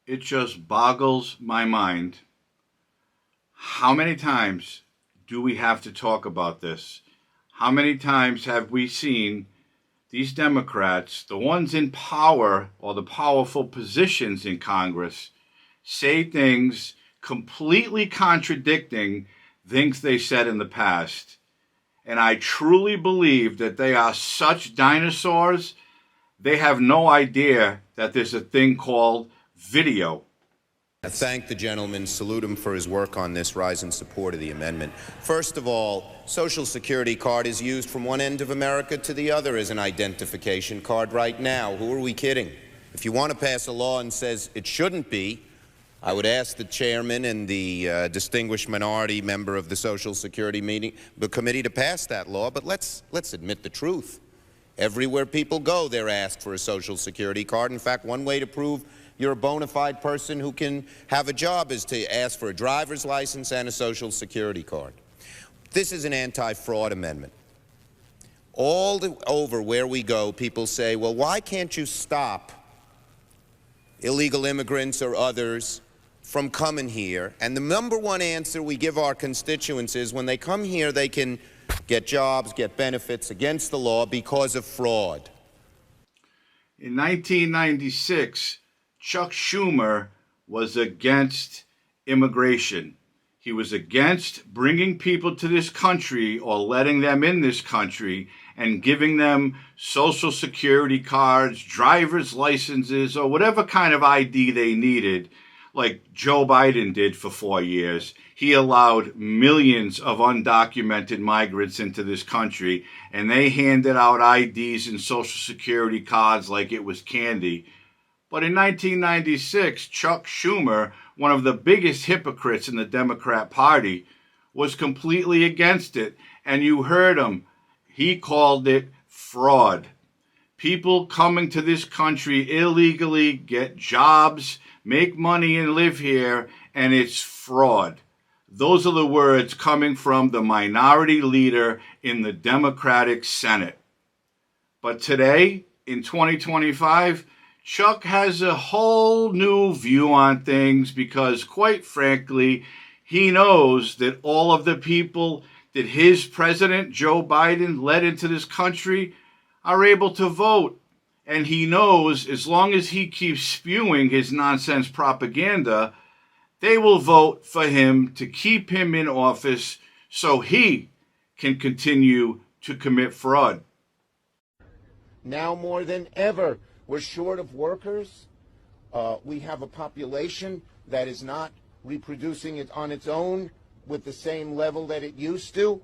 It just boggles my mind. How many times do we have to talk about this? How many times have we seen these Democrats, the ones in power or the powerful positions in Congress, say things completely contradicting things they said in the past? And I truly believe that they are such dinosaurs, they have no idea that there's a thing called video. I thank the gentleman, salute him for his work on this, rise in support of the amendment. First of all, Social Security card is used from one end of America to the other as an identification card right now. Who are we kidding? If you want to pass a law and says it shouldn't be, I would ask the chairman and the distinguished minority member of the Social Security committee to pass that law, but let's admit the truth. Everywhere people go, they're asked for a Social Security card. In fact, one way to prove you're a bona fide person who can have a job is to ask for a driver's license and a Social Security card. This is an anti-fraud amendment. Over where we go, people say, well, why can't you stop illegal immigrants or others from coming here? And the number one answer we give our constituents is when they come here, they can get jobs, get benefits against the law because of fraud. In 1996, Chuck Schumer was against immigration. He was against bringing people to this country or letting them in this country and giving them Social Security cards, driver's licenses, or whatever kind of ID they needed, like Joe Biden did for 4 years. He allowed millions of undocumented migrants into this country, and they handed out IDs and Social Security cards like it was candy. But in 1996, Chuck Schumer, one of the biggest hypocrites in the Democrat Party, was completely against it. And you heard him. He called it fraud. People coming to this country illegally get jobs, make money, and live here, and it's fraud. Those are the words coming from the minority leader in the Democratic Senate. But today, in 2025, Chuck has a whole new view on things because, quite frankly, he knows that all of the people that his president, Joe Biden, led into this country are able to vote. And he knows as long as he keeps spewing his nonsense propaganda, they will vote for him to keep him in office so he can continue to commit fraud. Now more than ever, we're short of workers. We have a population that is not reproducing it on its own with the same level that it used to.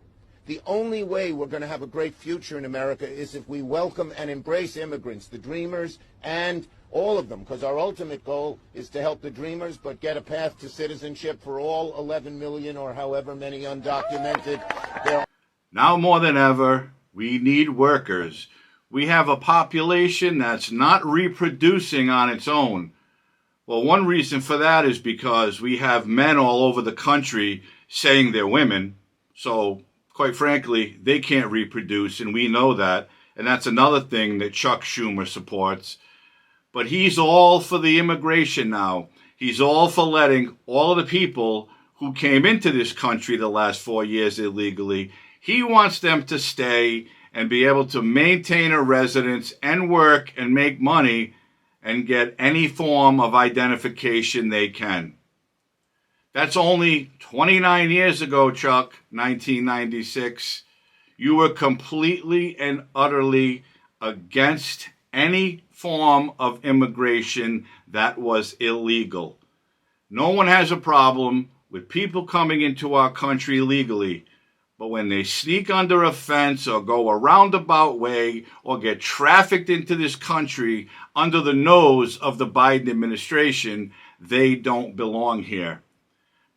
The only way we're going to have a great future in America is if we welcome and embrace immigrants, the dreamers, and all of them, because our ultimate goal is to help the dreamers, but get a path to citizenship for all 11 million or however many undocumented there are. Now more than ever, we need workers. We have a population that's not reproducing on its own. Well, one reason for that is because we have men all over the country saying they're women. So, quite frankly, they can't reproduce, and we know that. And that's another thing that Chuck Schumer supports. But he's all for the immigration now. He's all for letting all of the people who came into this country the last 4 years illegally, he wants them to stay and be able to maintain a residence and work and make money and get any form of identification they can. That's only 29 years ago, Chuck, 1996. You were completely and utterly against any form of immigration that was illegal. No one has a problem with people coming into our country legally. But when they sneak under a fence or go a roundabout way or get trafficked into this country under the nose of the Biden administration, they don't belong here.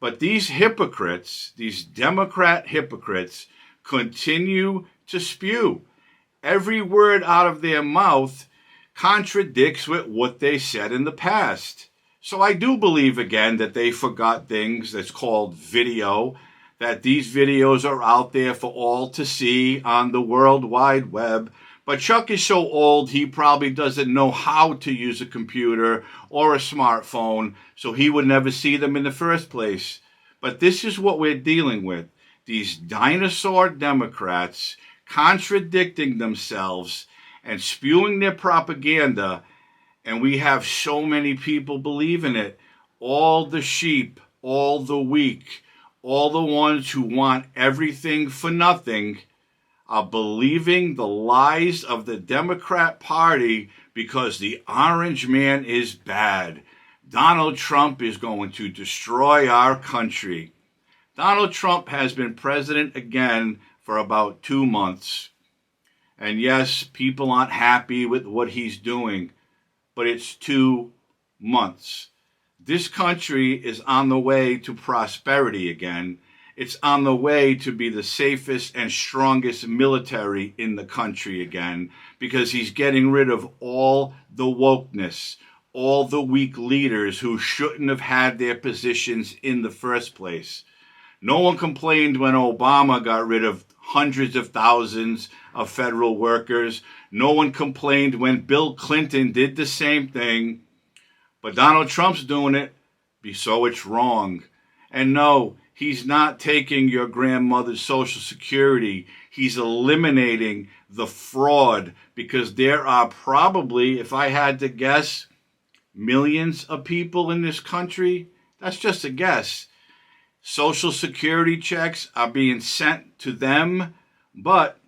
But these hypocrites, these Democrat hypocrites, continue to spew. Every word out of their mouth contradicts with what they said in the past. So I do believe again that they forgot things that's called video, that these videos are out there for all to see on the World Wide Web. But Chuck is so old, he probably doesn't know how to use a computer or a smartphone, so he would never see them in the first place. But this is what we're dealing with. These dinosaur Democrats contradicting themselves and spewing their propaganda, and we have so many people believing it. All the sheep, all the weak, all the ones who want everything for nothing are believing the lies of the Democrat Party because the orange man is bad. Donald Trump is going to destroy our country. Donald Trump has been president again for about 2 months. And yes, people aren't happy with what he's doing, but it's 2 months. This country is on the way to prosperity again. It's on the way to be the safest and strongest military in the country again, because he's getting rid of all the wokeness, all the weak leaders who shouldn't have had their positions in the first place. No one complained when Obama got rid of hundreds of thousands of federal workers. No one complained when Bill Clinton did the same thing. But Donald Trump's doing it, so it's wrong. And no, he's not taking your grandmother's Social Security. He's eliminating the fraud, because there are probably, if I had to guess, millions of people in this country. That's just a guess. Social Security checks are being sent to them, but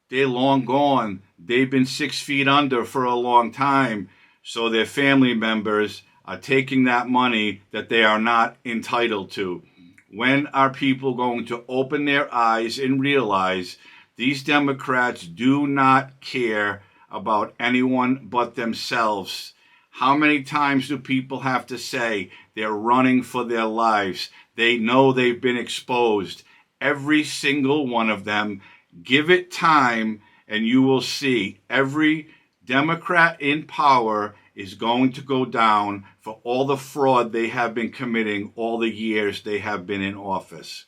they're long gone. They've been 6 feet under for a long time, so their family members are taking that money that they are not entitled to. When are people going to open their eyes and realize these Democrats do not care about anyone but themselves? How many times do people have to say they're running for their lives? They know they've been exposed. Every single one of them. Give it time and you will see every Democrat in power is going to go down for all the fraud they have been committing all the years they have been in office.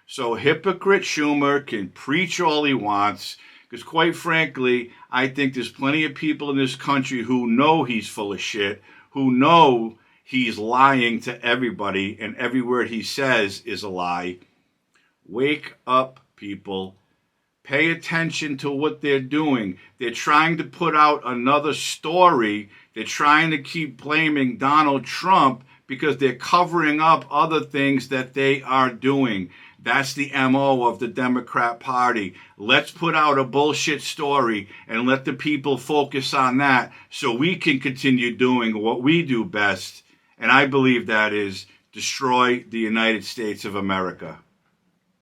So hypocrite Schumer can preach all he wants, because quite frankly, I think there's plenty of people in this country who know he's full of shit, who know he's lying to everybody, and every word he says is a lie. Wake up, people. Pay attention to what they're doing. They're trying to put out another story. They're trying to keep blaming Donald Trump because they're covering up other things that they are doing. That's the MO of the Democrat Party. Let's put out a bullshit story and let the people focus on that so we can continue doing what we do best. And I believe that is destroy the United States of America.